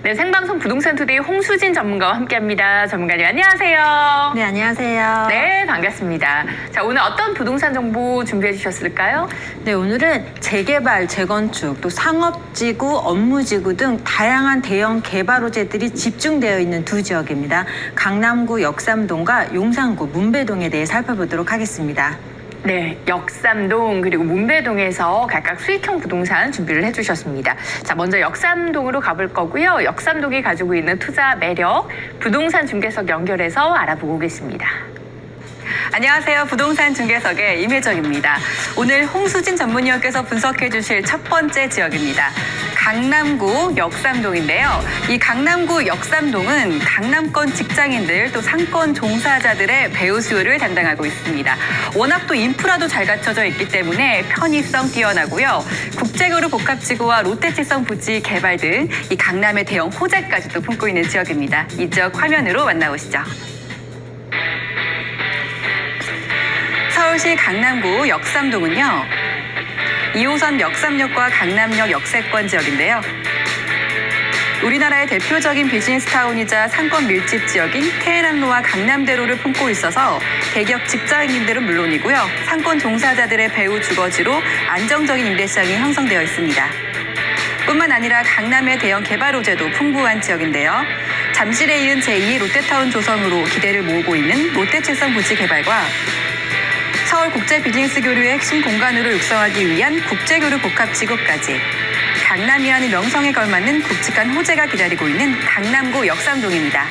네, 생방송 부동산 투데이 홍수진 전문가와 함께합니다. 전문가님 안녕하세요. 네, 안녕하세요. 네, 반갑습니다. 자, 오늘 어떤 부동산 정보 준비해 주셨을까요? 네, 오늘은 재개발, 재건축, 또 상업지구, 업무지구 등 다양한 대형 개발호재들이 집중되어 있는 두 지역입니다. 강남구 역삼동과 용산구 문배동에 대해 살펴보도록 하겠습니다. 네, 역삼동 그리고 문배동에서 각각 수익형 부동산 준비를 해주셨습니다. 자, 먼저 역삼동으로 가볼 거고요. 역삼동이 가지고 있는 투자 매력, 부동산 중개석 연결해서 알아보고 오겠습니다. 안녕하세요. 부동산 중개석의 임혜정입니다. 오늘 홍수진 전문위원께서 분석해 주실 첫 번째 지역입니다. 강남구 역삼동인데요. 이 강남구 역삼동은 강남권 직장인들 또 상권 종사자들의 배우 수요를 담당하고 있습니다. 워낙 또 인프라도 잘 갖춰져 있기 때문에 편의성 뛰어나고요. 국제그룹 복합지구와 롯데칠성 부지 개발 등 이 강남의 대형 호재까지도 품고 있는 지역입니다. 이 지역 화면으로 만나보시죠. 서울시 강남구 역삼동은요. 2호선 역삼역과 강남역 역세권 지역인데요. 우리나라의 대표적인 비즈니스타운이자 상권 밀집 지역인 테헤란로와 강남대로를 품고 있어서 대기업 직장인들은 물론이고요. 상권 종사자들의 배후 주거지로 안정적인 임대시장이 형성되어 있습니다. 뿐만 아니라 강남의 대형 개발 호재도 풍부한 지역인데요. 잠실에 이은 제2 롯데타운 조성으로 기대를 모으고 있는 롯데칠성 부지 개발과 서울 국제 비즈니스 교류의 핵심 공간으로 육성하기 위한 국제교류 복합지구까지 강남이라는 명성에 걸맞는 굵직한 호재가 기다리고 있는 강남구 역삼동입니다.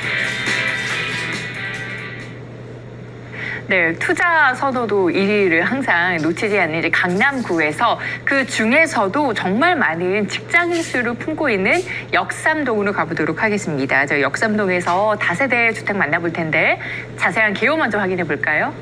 네, 투자 선호도 1위를 항상 놓치지 않는 이제 강남구에서 그 중에서도 정말 많은 직장인 수를 품고 있는 역삼동으로 가보도록 하겠습니다. 저 역삼동에서 다세대 주택 만나볼 텐데 자세한 개요 먼저 확인해 볼까요?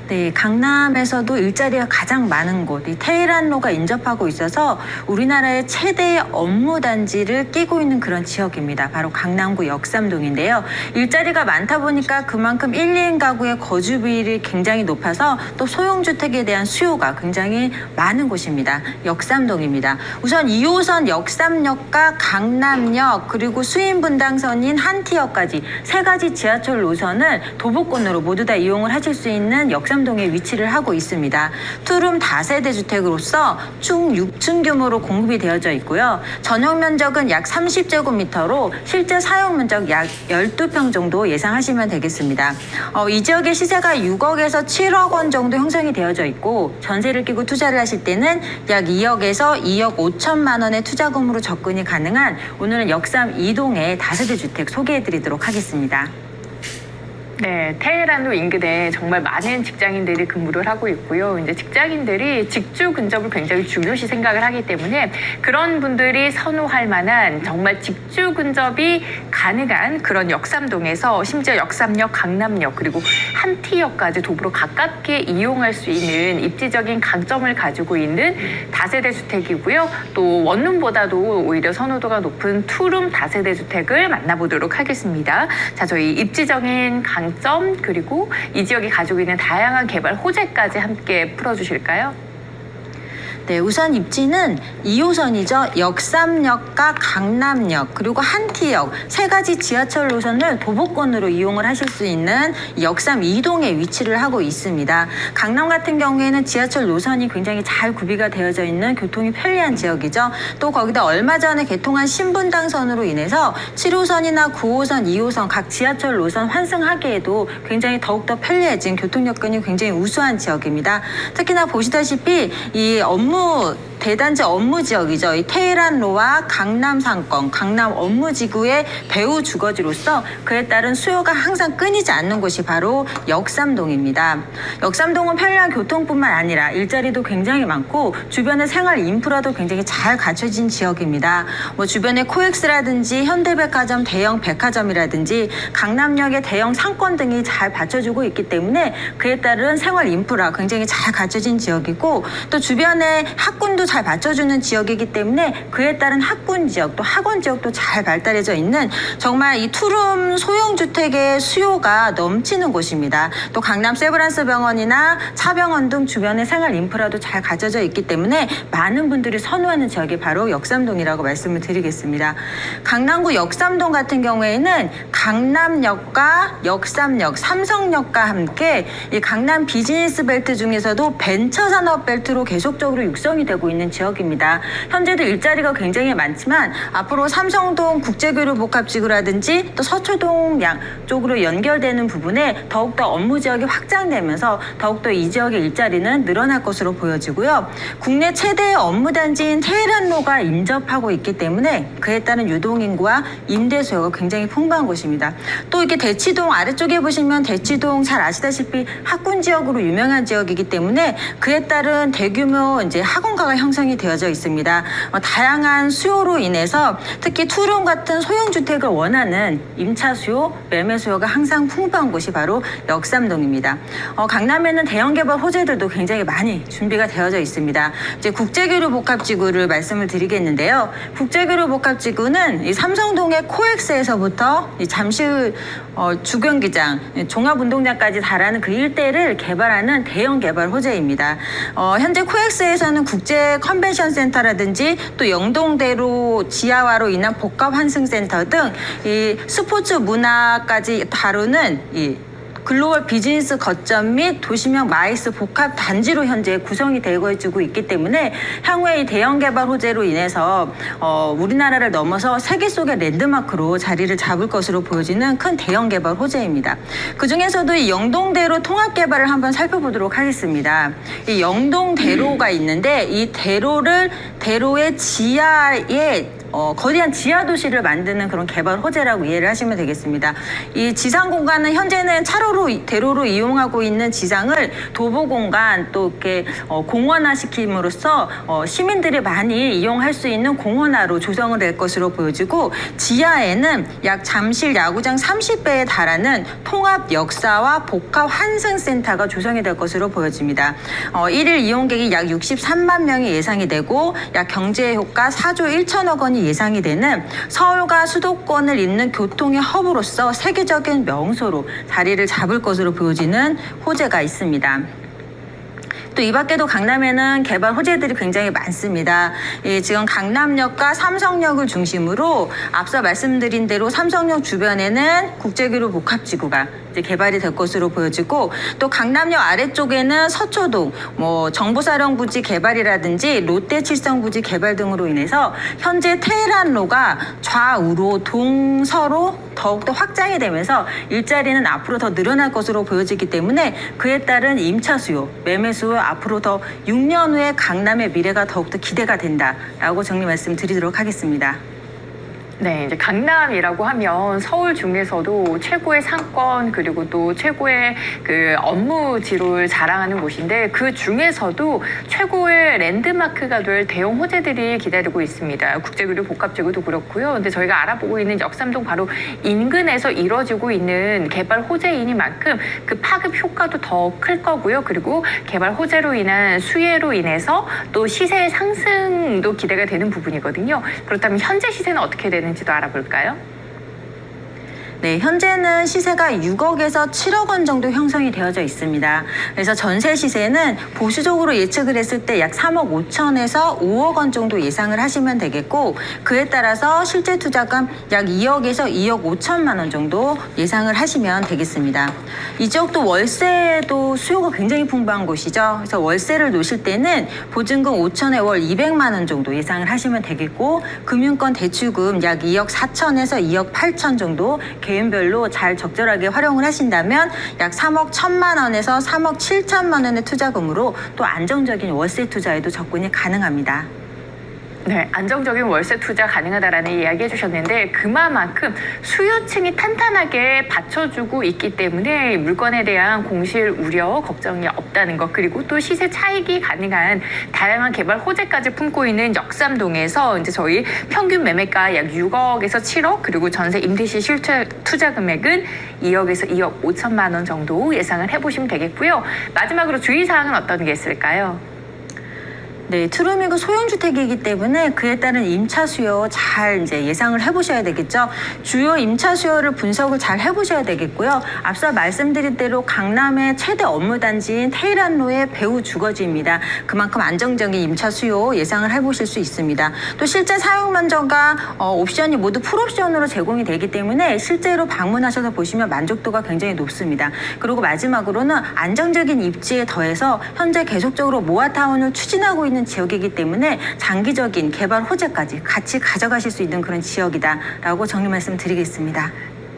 네, 강남에서도 일자리가 가장 많은 곳, 이 테헤란로가 인접하고 있어서 우리나라의 최대의 업무단지를 끼고 있는 그런 지역입니다. 바로 강남구 역삼동인데요. 일자리가 많다 보니까 그만큼 1, 2인 가구의 거주 비율이 굉장히 높아서 또 소형주택에 대한 수요가 굉장히 많은 곳입니다. 역삼동입니다. 우선 2호선 역삼역과 강남역 그리고 수인분당선인 한티역까지 세 가지 지하철 노선을 도보권으로 모두 다 이용을 하실 수 있는 역삼동에 위치를 하고 있습니다. 투룸 다세대 주택으로서 총 6층 규모로 공급이 되어져 있고요. 전용 면적은 약 30제곱미터로 실제 사용 면적 약 12평 정도 예상하시면 되겠습니다. 이 지역의 시세가 6억에서 7억 원 정도 형성이 되어져 있고 전세를 끼고 투자를 하실 때는 약 2억에서 2억 5천만 원의 투자금으로 접근이 가능한 오늘은 역삼 2동의 다세대 주택 소개해드리도록 하겠습니다. 네, 테헤란로 인근에 정말 많은 직장인들이 근무를 하고 있고요. 이제 직장인들이 직주 근접을 굉장히 중요시 생각을 하기 때문에 그런 분들이 선호할 만한 정말 직주 근접이 가능한 그런 역삼동에서 심지어 역삼역, 강남역 그리고 한티역까지 도보로 가깝게 이용할 수 있는 입지적인 강점을 가지고 있는 다세대 주택이고요. 또 원룸보다도 오히려 선호도가 높은 투룸 다세대 주택을 만나보도록 하겠습니다. 자, 저희 입지적인 강점 그리고 이 지역이 가지고 있는 다양한 개발 호재까지 함께 풀어주실까요? 네, 우선 입지는 2호선이죠. 역삼역과 강남역 그리고 한티역 세 가지 지하철 노선을 도보권으로 이용을 하실 수 있는 역삼 2동에 위치를 하고 있습니다. 강남 같은 경우에는 지하철 노선이 굉장히 잘 구비가 되어져 있는 교통이 편리한 지역이죠. 또 거기다 얼마 전에 개통한 신분당선으로 인해서 7호선이나 9호선, 2호선 각 지하철 노선 환승하기에도 굉장히 더욱더 편리해진 교통 여건이 굉장히 우수한 지역입니다. 특히나 보시다시피 이 대단지 업무 지역이죠. 이 테헤란로와 강남 상권, 강남 업무지구의 배후 주거지로서 그에 따른 수요가 항상 끊이지 않는 곳이 바로 역삼동입니다. 역삼동은 편리한 교통뿐만 아니라 일자리도 굉장히 많고 주변의 생활 인프라도 굉장히 잘 갖춰진 지역입니다. 주변에 코엑스라든지 현대백화점, 대형 백화점이라든지 강남역의 대형 상권 등이 잘 받쳐주고 있기 때문에 그에 따른 생활 인프라 굉장히 잘 갖춰진 지역이고 또 주변에 학군도 잘 받쳐주는 지역이기 때문에 그에 따른 학군 지역 또 학원 지역도 잘 발달해져 있는 정말 이 투룸 소형주택의 수요가 넘치는 곳입니다. 또 강남 세브란스 병원이나 차병원 등 주변의 생활 인프라도 잘 갖춰져 있기 때문에 많은 분들이 선호하는 지역이 바로 역삼동이라고 말씀을 드리겠습니다. 강남구 역삼동 같은 경우에는 강남역과 역삼역, 삼성역과 함께 이 강남 비즈니스 벨트 중에서도 벤처 산업 벨트로 계속적으로 육성이 되고 있는 지역입니다. 현재도 일자리가 굉장히 많지만 앞으로 삼성동 국제교류 복합지구라든지 또 서초동 양 쪽으로 연결되는 부분에 더욱더 업무 지역이 확장되면서 더욱더 이 지역의 일자리는 늘어날 것으로 보여지고요. 국내 최대의 업무 단지인 테헤란로가 인접하고 있기 때문에 그에 따른 유동인구와 임대 수요가 굉장히 풍부한 곳입니다. 또 이렇게 대치동 아래쪽에 보시면 대치동 잘 아시다시피 학군 지역으로 유명한 지역이기 때문에 그에 따른 대규모 이제 학원가가 형성이 되어져 있습니다. 다양한 수요로 인해서 특히 투룸 같은 소형주택을 원하는 임차 수요, 매매 수요가 항상 풍부한 곳이 바로 역삼동입니다. 강남에는 대형 개발 호재들도 굉장히 많이 준비가 되어져 있습니다. 이제 국제교류 복합지구를 말씀을 드리겠는데요. 국제교류 복합지구는 이 삼성동의 코엑스에서부터 이 잠실 주경기장, 종합운동장까지 달하는 그 일대를 개발하는 대형 개발 호재입니다. 현재 코엑스에서는 국제 컨벤션 센터라든지 또 영동대로 지하화로 인한 복합 환승센터 등 이 스포츠 문화까지 다루는 이 글로벌 비즈니스 거점 및 도시명 마이스 복합 단지로 현재 구성이 되어지고 있기 때문에 향후에 이 대형 개발 호재로 인해서 우리나라를 넘어서 세계 속의 랜드마크로 자리를 잡을 것으로 보여지는 큰 대형 개발 호재입니다. 그 중에서도 이 영동대로 통합 개발을 한번 살펴보도록 하겠습니다. 이 영동대로가 있는데 이 대로의 지하에 거대한 지하 도시를 만드는 그런 개발 호재라고 이해를 하시면 되겠습니다. 이 지상 공간은 현재는 대로로 이용하고 있는 지상을 도보 공간 또 이렇게 공원화 시킴으로써 시민들이 많이 이용할 수 있는 공원화로 조성을 될 것으로 보여지고 지하에는 약 잠실 야구장 30배에 달하는 통합 역사와 복합 환승센터가 조성이 될 것으로 보여집니다. 1일 이용객이 약 63만 명이 예상이 되고 약 경제 효과 4조 1천억 원이 예상이 되는 서울과 수도권을 잇는 교통의 허브로서 세계적인 명소로 자리를 잡을 것으로 보여지는 호재가 있습니다. 또 이 밖에도 강남에는 개발 호재들이 굉장히 많습니다. 지금 강남역과 삼성역을 중심으로 앞서 말씀드린 대로 삼성역 주변에는 국제교류 복합지구가 이제 개발이 될 것으로 보여지고 또 강남역 아래쪽에는 서초동, 정보사령부지 개발이라든지 롯데칠성부지 개발 등으로 인해서 현재 테헤란로가 좌우로 동서로 더욱더 확장이 되면서 일자리는 앞으로 더 늘어날 것으로 보여지기 때문에 그에 따른 임차 수요, 매매 수요 앞으로 더 6년 후에 강남의 미래가 더욱더 기대가 된다라고 정리 말씀드리도록 하겠습니다. 네, 이제 강남이라고 하면 서울 중에서도 최고의 상권 그리고 또 최고의 그 업무지를 자랑하는 곳인데 그 중에서도 최고의 랜드마크가 될 대형 호재들이 기다리고 있습니다. 국제교류 복합지구도 그렇고요. 근데 저희가 알아보고 있는 역삼동 바로 인근에서 이루어지고 있는 개발 호재이니만큼 그 파급 효과도 더 클 거고요. 그리고 개발 호재로 인한 수혜로 인해서 또 시세의 상승도 기대가 되는 부분이거든요. 그렇다면 현재 시세는 어떻게 되는지도 알아볼까요? 네, 현재는 시세가 6억에서 7억 원 정도 형성이 되어져 있습니다. 그래서 전세 시세는 보수적으로 예측을 했을 때 약 3억 5천에서 5억 원 정도 예상을 하시면 되겠고 그에 따라서 실제 투자금 약 2억에서 2억 5천만 원 정도 예상을 하시면 되겠습니다. 이 지역도 월세도 수요가 굉장히 풍부한 곳이죠. 그래서 월세를 놓으실 때는 보증금 5천에 월 200만 원 정도 예상을 하시면 되겠고 금융권 대출금 약 2억 4천에서 2억 8천 정도 개인별로 잘 적절하게 활용을 하신다면 약 3억 1천만 원에서 3억 7천만 원의 투자금으로 또 안정적인 월세 투자에도 접근이 가능합니다. 네, 안정적인 월세 투자 가능하다라는 이야기 해주셨는데 그만큼 수요층이 탄탄하게 받쳐주고 있기 때문에 물건에 대한 공실 우려, 걱정이 없다는 것 그리고 또 시세 차익이 가능한 다양한 개발 호재까지 품고 있는 역삼동에서 이제 저희 평균 매매가 약 6억에서 7억 그리고 전세 임대시 실제 투자 금액은 2억에서 2억 5천만 원 정도 예상을 해보시면 되겠고요. 마지막으로 주의사항은 어떤 게 있을까요? 네, 투룸이고 소형주택이기 때문에 그에 따른 임차 수요 잘 이제 예상을 해보셔야 되겠죠. 주요 임차 수요를 분석을 잘 해보셔야 되겠고요. 앞서 말씀드린 대로 강남의 최대 업무 단지인 테헤란로의 배후 주거지입니다. 그만큼 안정적인 임차 수요 예상을 해보실 수 있습니다. 또 실제 사용 면적과 옵션이 모두 풀옵션으로 제공이 되기 때문에 실제로 방문하셔서 보시면 만족도가 굉장히 높습니다. 그리고 마지막으로는 안정적인 입지에 더해서 현재 계속적으로 모아타운을 추진하고 있는 지역이기 때문에 장기적인 개발 호재까지 같이 가져가실 수 있는 그런 지역이다라고 정리 말씀드리겠습니다.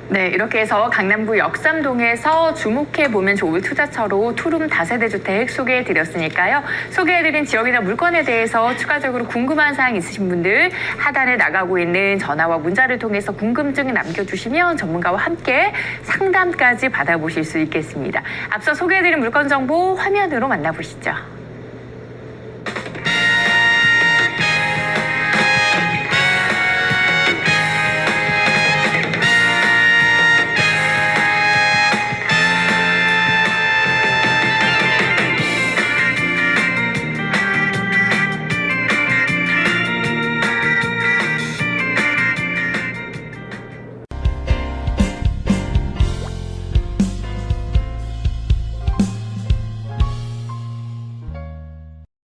네, 이렇게 해서 강남구 역삼동에서 주목해보면 좋을 투자처로 투룸 다세대 주택 소개해드렸으니까요. 소개해드린 지역이나 물건에 대해서 추가적으로 궁금한 사항 있으신 분들 하단에 나가고 있는 전화와 문자를 통해서 궁금증 남겨주시면 전문가와 함께 상담까지 받아보실 수 있겠습니다. 앞서 소개해드린 물건 정보 화면으로 만나보시죠.